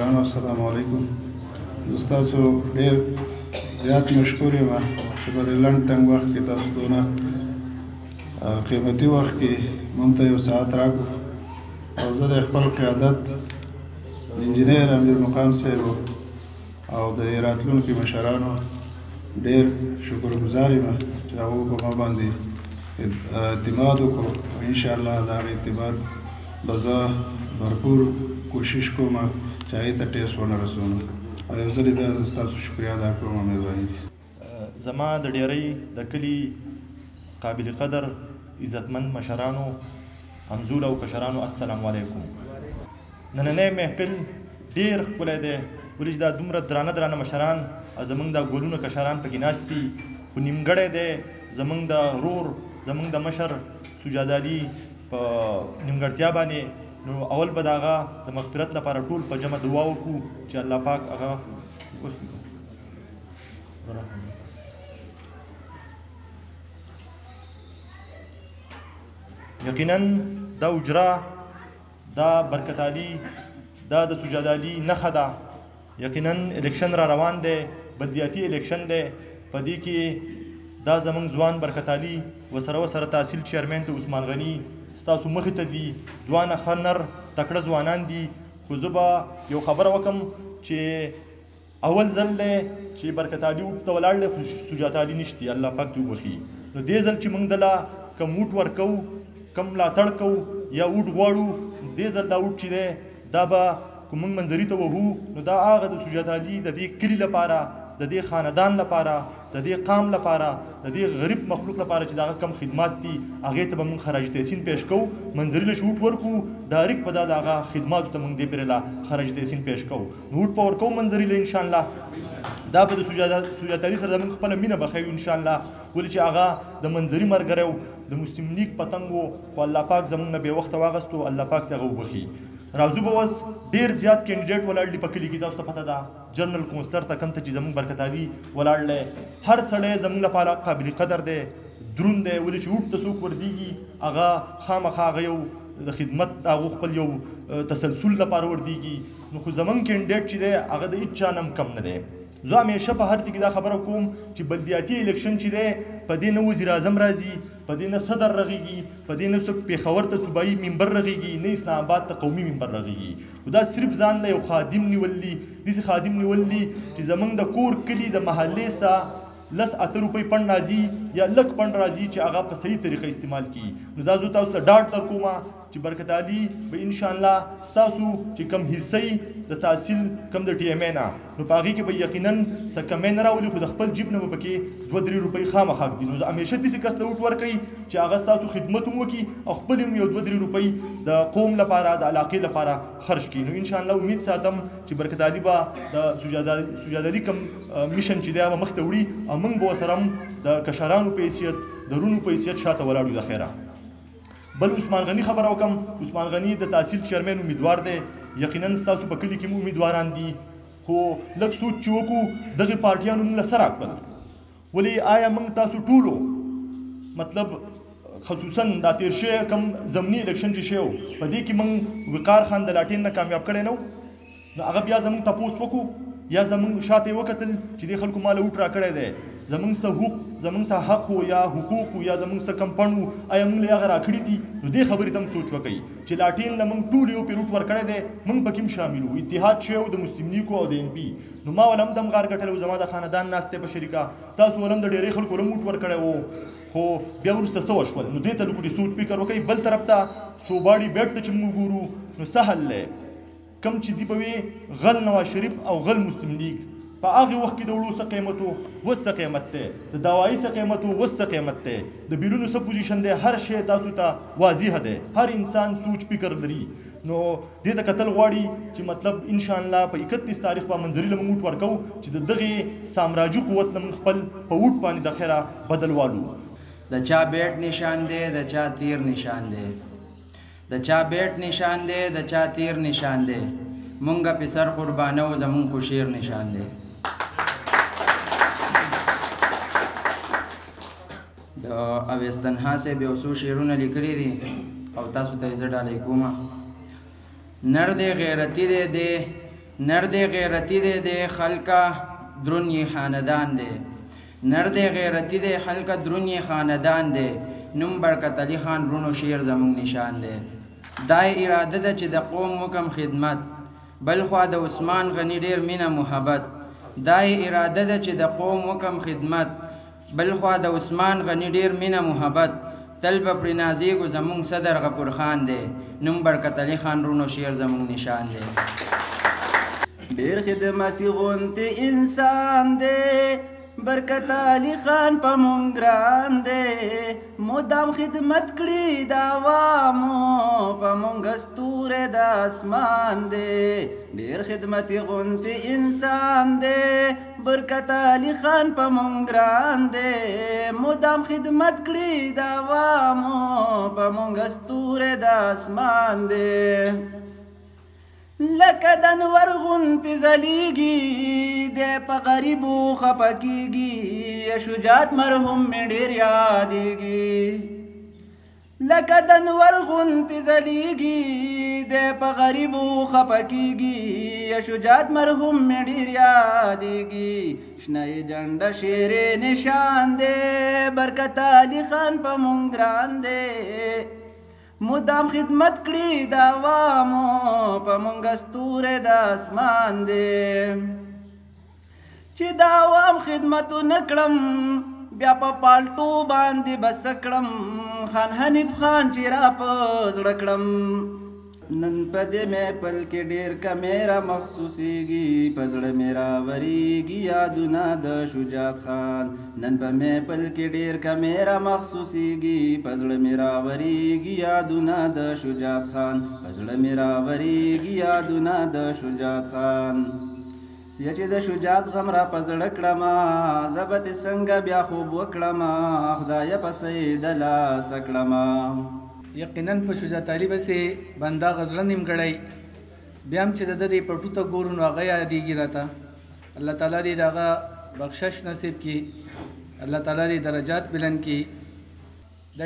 مشرانو السلام علیکم. زه ستاسو ډېر زیات مشکور یم چې په لنډ تنګ وخت کې تاسو دونه قیمتي وخت کې موږ ته یو ساعت راکړو او زه د خپل قیادت انجینر امیر مقام صاحب او د راتلونکي مشرانو ډېر شکرګزار یم چې هغوی په ما باندې اعتماد وکړو او انشاءالله د هغه اعتماد به زه भरपूर कोशिश कोम चाहे त टेस्ट ونه رسوم او یو ځل بیا زه ستاسو شکریا ادا کوم. مهرباني زما د ډیرۍ د کلي قابل قدر عزتمند مشرانو همزول او کشرانو السلام علیکم. نننی محفل ډیر ښکلی دی ولې چې دا دومره درانه مشران زموږ دا ګلونه کشران پکې ناست دي خو نیمګړی دی زموږ د ورور زموږ د مشر سجاد علي په نیمګړتیا باندې. نو اول به د هغه د مغفرت لپاره ټول په جمع دعا وکړو چې الله پاک هغه یقینا دا اجرا دا برکت علي دا د سجاد علي نښه ده. یقینا الیکشن را روان دی بلدیاتي الیکشن دی په دې کې دا زموږ ځوان برکت علي وسره تحصیل چیرمن ته عثمان غني ستاسو مخې ته دي دوانه ښه نر تکړه ځوانان دي. خو زه به یو خبره وکړم چې اول ځل دی چې برکت علي اوټ ته ولاړ دی خو سجاد علي نشتی الله پاک دې وبخي. نو دې ځل چې موږ دله کم اوټ ورکوو کم ملاتړ کوو یا اوټ غواړو دې ځل دا اوټ چې دی دا به که موږ منظري ته وهو نو دا هغه د سجاد علي د دې کلي لپاره د دې خاندان لپاره د دې قام لپاره د دې غریب مخلوق لپاره چې دغه کم خدمات دي هغې ته به موږ خراج تحسین پیش کوو منظري له شوټ ورکړو ډایرکټ په دا د هغه خدماتو ته موږ دې پرې له خراج تحسین پیش کوو نو ووټ به ورکوو منظري له انشاءالله دا به د سجاد علي سره زموږ خپله مینه به ښیو انشاءالله ولې چې هغه د منظري ملګری و د مسلم لیګ پتنګ و خو الله پاک زموږ نه بې وخته واغستو الله پاک ته هغه وبخي. راځو به اوس ډېر زیات کینډیډیټ ولاړ دي په کلي کې تاسو ته پته ده جنرل کونسلر ته کوم ته چې زموږ برکت علي ولاړ دی هر سړی زموږ لپاره قابل قدر دی دروند دی ولې چې اوټ ته څوک وردېږي هغه خامخا هغه یو د خدمت هغو خپل یو تسلسل لپاره وردېږي نو خو زموږ کینډیډیټ چې دی هغه د هېچ چا نه هم کم نه دی. زه همیشه په هر ځای کې دا خبره کوم چې بلدیاتي الیکشن چې دی په دې نه وزیر اعظم راځي په دې نه صدر رغېږي په دې نه څوک پېښور ته صوبایي ممبر رغېږي نه اسلام آباد ته قومي ممبر رغېږي خو دا صرف ځان له یو خادم نیول دي داسې خادم نیول دي چې زموږ د کور کلي د محلې څخه 10-8 روپۍ پنډ راځي یا لږ پنډ راځي چې هغه په صحیح طریقه استعمال کړي. نو دا زه تاسو ته ډاډ درکوم چې برکت علي به انشاءالله ستاسو چې کم حصه د تحصیل کم د ټي ایم ای نه نو په هغې کې به یقینا څه کمی نه راولي خو د خپل جیب نه به پکې 2-3 روپۍ خامخا ږدي. نو زه همیشه داسې کس ته ووټ ورکوئ چې هغه ستاسو خدمت هم وکړي او خپل هم یو 2-3 روپۍ د قوم لپاره د علاقې لپاره خرج کړي. نو انشاءالله امید ساتم چې برکت علي به د سجاد علي کم میشن چې دی هغه مخته وړي او موږ به ورسره هم د کشرانو په حیثیت د رونو په حیثیت شاته ولاړ یو د خیره. بل عثمان غني خبره وکم عثمان غني د تحصیل چیرمن امیدوار دی یقینا ستاسو په کلي کې هم امیدواران دي خو لږ سوچ چې وکړو دغې پارټیانو موږ له څه راکړل ولې آیا موږ تاسو ټولو مطلب خصوصا دا تیر شوی کم ضمني الیکشن چې شوی په دې کې موږ وقار خان د لاټین نه کامیاب کړی نه نو هغه بیا زموږ تپوس وکړو یا زموږ شاته یې وکتل چې دې خلکو ماله اوټ راکړی دی زموږ څه حق و یا حقوق و یا زموږ څه کم پڼ و آیا موږ له هغه راکړي دي نو دې خبرې ته هم سوچ وکړئ چې لاټین له موږ ټول یو پې روټ ورکړی دی موږ پکې هم شامل وو اتحاد شوی و د مسلم لیګو او د ان پي نو ما ول هم دم غار ګټلی و زما د خاندان ناست دی په شریکه تاسو ول هم د ډېرې خلکو ول هم اوټ ورکړی و خو بیا وروسته څه وشول نو دې ته لږ سوچ فکر وکړئ. بل طرف ته صوباړي بیټ ته چې موږ ګورو نو سهل دی کم چې دی به وي غل نواز شریف او غل مسلم لیګ په هغې وخت کې د وړو څه قیمت و اوس څه قیمت دی د دوایي څه قیمت و اوس څه قیمت دی د بیلونو څه پوزیشن دی هر شی تاسو ته واضح دی هر انسان سوچ فکر لري نو دې ته کتل غواړي چې مطلب انشاءالله په 31 تاریخ به منظري له موږ ووټ ورکوو چې د دغې سامراجي قوت نه موږ خپل په ووټ باندې د خیره بدل والو. د چا بیټ نشان دی د چا تیر نشان دی د چا بیټ نشان دی د چا تیر نشان دی مونږه په سر قربانو زمون کو شیر نشان دی. د اوستنها سے به اوسو شیرونه لیکلي دي او تاسو ته زړه ډالۍ کوم نر دې غیرتی دې نرد غیرتی دے خلقہ درنی خاندان دے نرد غیرتی دے خلقہ درنی خاندان دے نم برکت علی خان رونو شیر زمون نشان دے دای اراده ده چې د قوم وکم خدمت بل خوا د عثمان غنی ډیر مینه محبت دای اراده ده چې د قوم وکم خدمت بل خوا د عثمان غنی ډیر مینه محبت تل به پرې نازیږو زمونږ صدر غفور خان دی نوم برکت علی خان رونو شیر زمونږ نشان دی ډیر خدمتي غونتی انسان دی برکت علی خان په مونږ ګران دی مدام خدمت کړي د عوامو په مونږ ستوری د اسمان دی ډیر خدمتي غونتی انسان دی برکت علی خان په مونږ ګران دی مدام خدمت کړي د عوامو په مونږ ستوری د اسمان دی لکه د انور غونتې ځلیږي دی په غریبو خفه کیږي شجاعت مرحوم مې ډېر یادېږي لکه د انور غونتې ځلیږي دی په غریبو خفه کیږي شجاعت مرحوم مې ډېر یادېږي شنه یې جنډه شیر نشان دی برکت علی خان په مونږ ګران دی مدام خدمت کړي د عوامو په مونږ ستوری د اسمان دی چې د عوام خدمت ونه کړم بیا په پالټو باندې بس کړم خان حنیف خان چې را په زړه کړم نن په دې محفل کې ډېر کمې را مخصوصېږي په زړه مې راورېږي یادونه د شجاعت خان نن په محفل کې ډېر کمې را مخصوصېږي په زړه مې راورېږي یادونه د شجاعت خان په زړه مې راورېږي یادونه د شجاعت خان یا چې د شجاعت غم را په زړه کړمه زه به تې څنګه بیا خوب وکړمه خدایه پسې د لاسه کړمه یقینا په شجاعت علي پسې بنده غزړه نیمګړی بیا هم چې د دې پټو ته ګورو نو هغه یادېږي راته الله تعالی دې د هغه بخشش نصیب کړي الله تعالی دې درجات بلند کړي د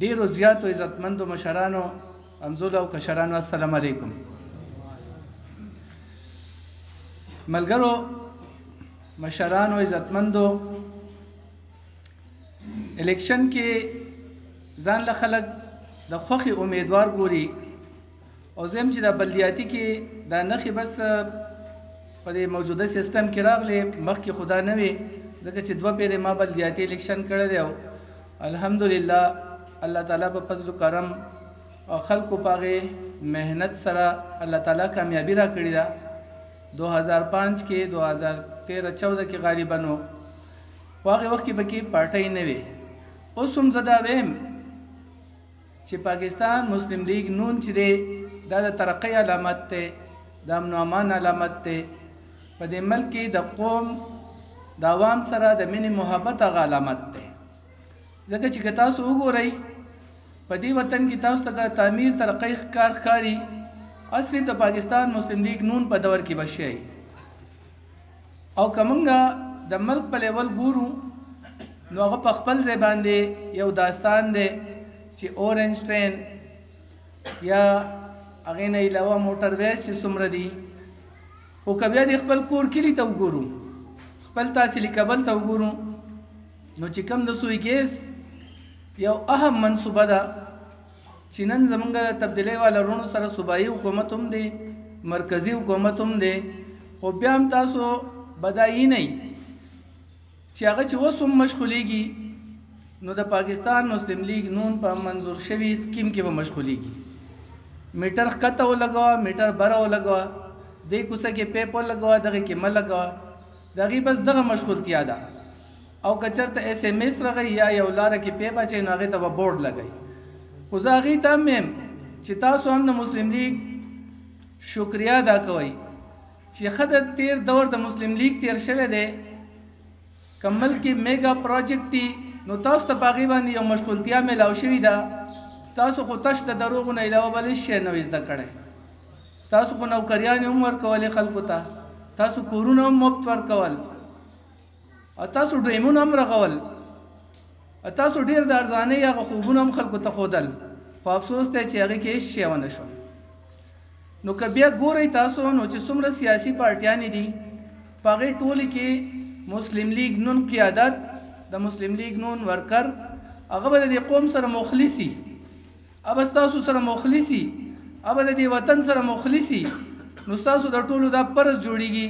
ډېرو زیاتو عزتمندو مشرانو همزولو او کشرانو السلام علیکم ملګرو مشرانو عزتمندو الیکشن کې ځان له خلک د خوښې امیدوار ګوري او زه هم چې د بلدیاتي کې دا نښې بس په دې موجوده سیستم کې راغلې مخکې خو دا نه وې ځکه چې 2 پیرې ما بلدیاتي الیکشن کړی دی او الحمدلله الله تعالی په فضل و کرم او خلکو په هغې محنت سره الله تعالی کامیابي را کړې ده 2005 کې 2013-14 کې غالبا نو خو هغې وخت کې به کې پارټۍ نه وې اوس هم زه دا ویم چې پاکستان مسلم لیگ نون چې دی دا د ترقۍ علامت دی د امن و امان علامت دی په دې ملک کې د قوم د عوام سره د مینې محبت هغه علامت دی ځکه چې که تاسو وګورئ په دې وطن کې تاسو ته تعمیر ترقۍ کار ښکاري اصلي د پاکستان مسلم لیگ نون په دور کې به شي او که موږ د ملک په لیول ګورو نو هغه په خپل ځای باندې یو داستان دی چې اورنج ټرین یا هغې نه علاوه موټر ویز چې څومره دي خو که بیا د خپل کور کلي ته وګورو خپل تحصیلي کابل ته وګورو نو چې کوم د سوی ګیس یو اهم منصوبه ده چې نن زمونږ د تبدیلۍ والا رونو سره صوبایي حکومت هم دی مرکزي حکومت هم دی خو بیا هم تاسو بدایي نه چې هغه چې اوس هم مشغولیږي نو د پاکستان مسلم لیگ نون په منظور شوي سکیم کې به مشغولیږي میټر ښکته ولګوه میټر بره ولګوه دې کوڅه کې پیپ ولګوه دغې کې مه لګوه د هغې بس دغه مشغولتیا ده او که چېرته ایس ایم ایس راغی یا یو لاره کې پیپ اچوي نو هغې ته به بورډ لګوي خو زه هغې ته هم یم چې تاسو هم د مسلم لیگ شکریا ادا کوئ چې ښه د تیر دور د مسلم لیگ تیر شوی دی که ملک کې میګا پروجیکټ دي نو تاسو ته په هغې باندې یو مشغولتیا میلاو شوې ده تاسو خو تش د دروغو نه علاوه بل هېڅ شی نه وې زده کړی تاسو خو نوکریانې هم ورکولې خلکو ته تاسو کورونه هم مفت ورکول او تاسو ډیمونه هم رغول تاسو ډېر د ارزانۍ هغه خوبونه هم خلکو ته ښودل خو افسوس دی چې هغې کې هېڅ شی ونه شو نو که بیا ګورئ تاسو نو چې څومره سیاسي پارټیانې دي په هغې ټولې کې مسلم لیگ نون قیادت د مسلم لیگ نون ورکر هغه به د دې قوم سره مخلصي هغه ستاسو سره مخلصي هغه د دې وطن سره مخلصي نو ستاسو د ټولو دا فرض جوړیږي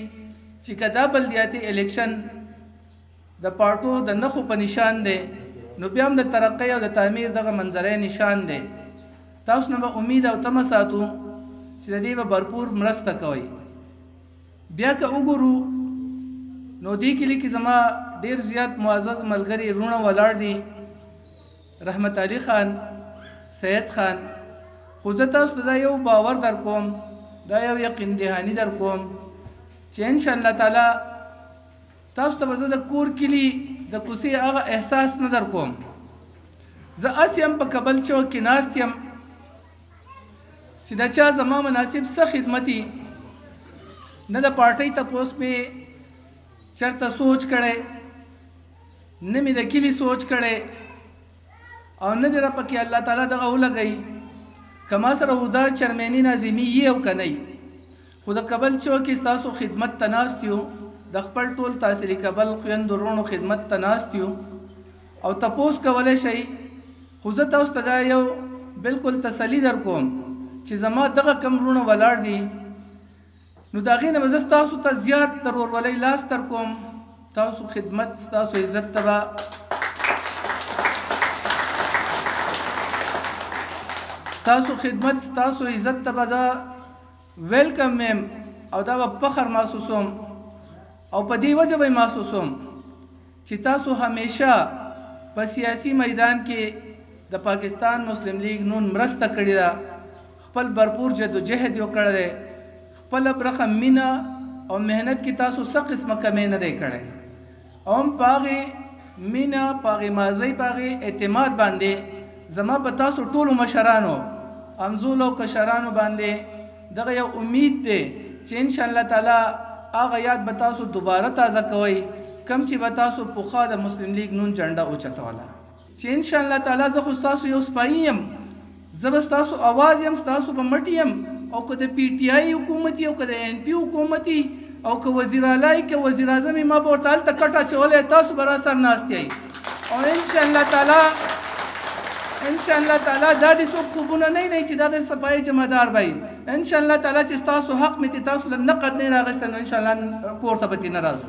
چې که دا بلدیاتي الیکشن د پارټو د نښو په نشان دی نو بیا هم د ترقۍ او د تعمیر دغه منظرې نشان دی تاسو نه به امید او تمه ساتو چې د دې به بھرپور مرسته کوئ بیا که وګورو نو دې کلي کې زما ډېر زیات معزز ملګري رونه ولاړ دي رحمت علي خان سید خان خو زه تاسو ته دا یو باور در کوم دا یو یقین دهاني در کوم چې انشاءالله تعالی تاسو ته به زه د کور کلي د کوڅې هغه احساس نه در کوم زه هسې هم په کابل چوک کې ناست یم چې د چا زما مناسب څه خدمتي نه د پارټۍ تپوس مې چرته سوچ کړی نه مې د کلي سوچ کړی او نه دې را پکې الله تعالی دغه ولګوي که ما سره هدا چرمیني ناظمي یي او که نه خو د کابل چوک کې ستاسو خدمت ته ناست یو د خپل ټول تحصیلي کابل خویندو وروڼو خدمت ته ناست یو او تپوس کولی شئ خو زه تاسو ته دا یو بلکل تسلي در کوم چې زما دغه کم وروڼه ولاړ دي نو د هغې نه به زه ستاسو ته زیات د ورورولۍ لاس در کوم ستاسو خدمت ستاسو عزت ته به ستاسو خدمت ستاسو عزت ته به زه ویلکم یم او دا به فخر محسوسوم او په دې وجه به محسوسوم چې تاسو همیشه په سیاسي میدان کې د پاکستان مسلم لیگ نون مرسته کړې ده خپل بھرپور جدوجهد یې کړی دی خپله برخه مینه او محنت کې تاسو څه قسمه کمی نه دی کړی او هم په هغې مینه په هغې ماضۍ په هغې اعتماد باندې زما په تاسو ټولو مشرانو همزولو او کشرانو باندې دغه یو امید دی چې انشاءالله تعالی هغه یاد به تاسو دوباره تازه کوئ کم چې به تاسو پخوا د مسلم لیگ نون جنډه اوچتوله چې انشاءالله تعالی زه خو ستاسو یو سپایي یم زه به ستاسو اواز یم ستاسو به مټ یم او که د پی ټي آی حکومتي او که د این پی حکومتي او که وزیر اعلی که وزیر اعظم ما به ورته هلته کټ اچولی تاسو به راسره ناست یئ او انشاءالله تعالی دا دې څوک خوبونه نه چې دا د صفایي جمعدار به وي انشاءالله تعالی چې ستاسو حق مې تاسو له نقد نه راغستی نو انشاءالله کور ته به ترې نه راځو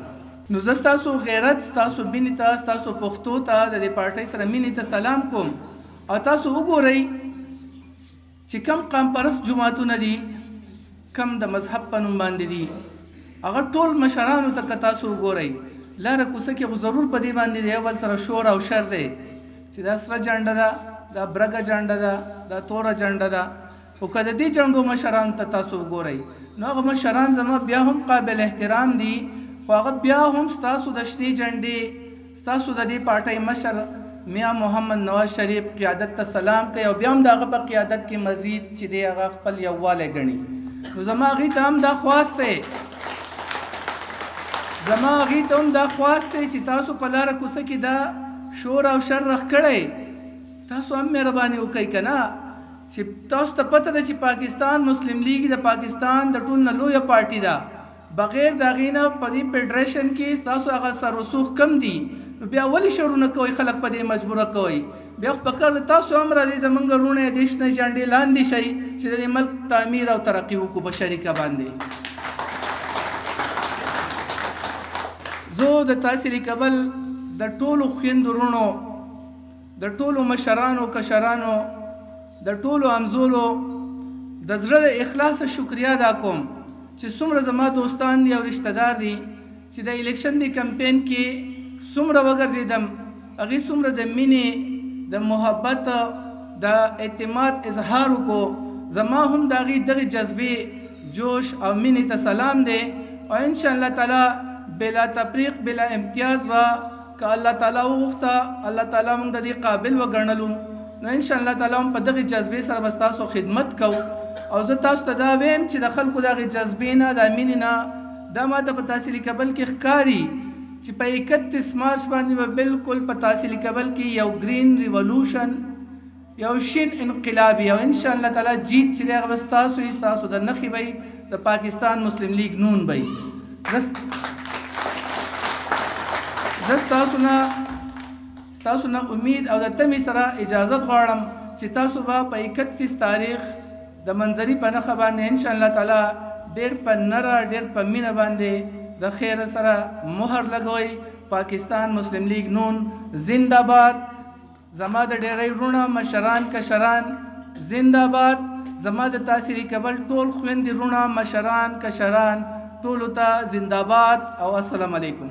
نو زه ستاسو غیرت ستاسو مینې ته ستاسو پښتو ته د دې پارټۍ سره مینې ته سلام کوم او تاسو وګورئ چې کم قام پرست جماعتونه دي کم د مذهب په نوم باندې دي هغه ټول مشرانو ته که تاسو وګورئ لاره کوڅه کې خو ضرور په دې باندې د یو بل سره شور او شر دی چې دا سره جنډه ده دا برګه جنډه ده دا توره جنډه ده خو که د دې جنډو مشرانو ته تاسو وګورئ نو هغه مشران زما بیا هم قابل احترام دي خو هغه بیا هم ستاسو د شنې جنډې ستاسو د دې پارټۍ مشر میاں محمد نواز شریف قیادت ته سلام کوي او بیا هم د هغه په قیادت کې مزید چې دی هغه خپل یووالی ګڼي نو زما هغې ته هم دا خواست دی چې تاسو په لاره کوڅه کې دا شور او شر رخ کړی تاسو هم مهرباني وکئ که نه چې تاسو ته پته ده چې پاکستان مسلم لیگ د پاکستان د ټول نه لویه پارټي ده بغیر د هغې نه په دې فیډریشن کې ستاسو هغه سر رسوخ کم دي نو بیا ولې شرونه کوئ خلک په دې مجبوره کوئ بیا خو پکار ده تاسو هم راځئ زموږ وروڼه د شنه جنډې لاندې شئ چې د دې ملک تعمیر او ترقي وکړو په شریکه باندې زه د تحصیلي کابل د ټولو خویندو وروڼو د ټولو مشرانو کشرانو د ټولو همزولو د زړه د اخلاصه شکریه ادا کوم چې څومره زما دوستان دي او رشته دار دي چې د الیکشن د کمپین کې څومره وګرځېدم هغې څومره د مینې د محبت د اعتماد اظهار وکړو زما هم د هغې دغې جذبې جوش او مینې ته سلام دی او انشاءالله تعالی بلا تفریق بلا امتیاز به که الله تعالی وغوښته الله تعالی موږ د دې قابل وګڼلو نو انشاءالله تعالی هم په دغې جذبې سره به ستاسو خدمت کوو او زه تاسو ته دا ویم چې د خلکو د هغې جذبې نه د مینې نه دا ماته په تحصیلي کابل کې ښکاري چې په 31 مارچ باندې به بالکل په تحصیلي کابل کې یو ګرین ریولوشن یو شین انقلابي او ان شاء الله تعالی جیت چې دی هغه به ستاسو وي ستاسو د نښې به د پاکستان مسلم لیگ نون به زه ستاسو نه امید او د تمې سره اجازت غواړم چې تاسو به په 31 تاریخ د منظري په نښه باندې ان شاء الله تعالی ډېر په نره ډېر په مینه باندې د خیر سره مهر لګوئ. پاکستان مسلم لیگ نون زنده باد. زما د ډېری وروڼه مشران کشران زنده باد. زما د تاثیري کبل ټول خویندې وروڼه مشران کشران ټولو ته زنده باد او السلام علیکم.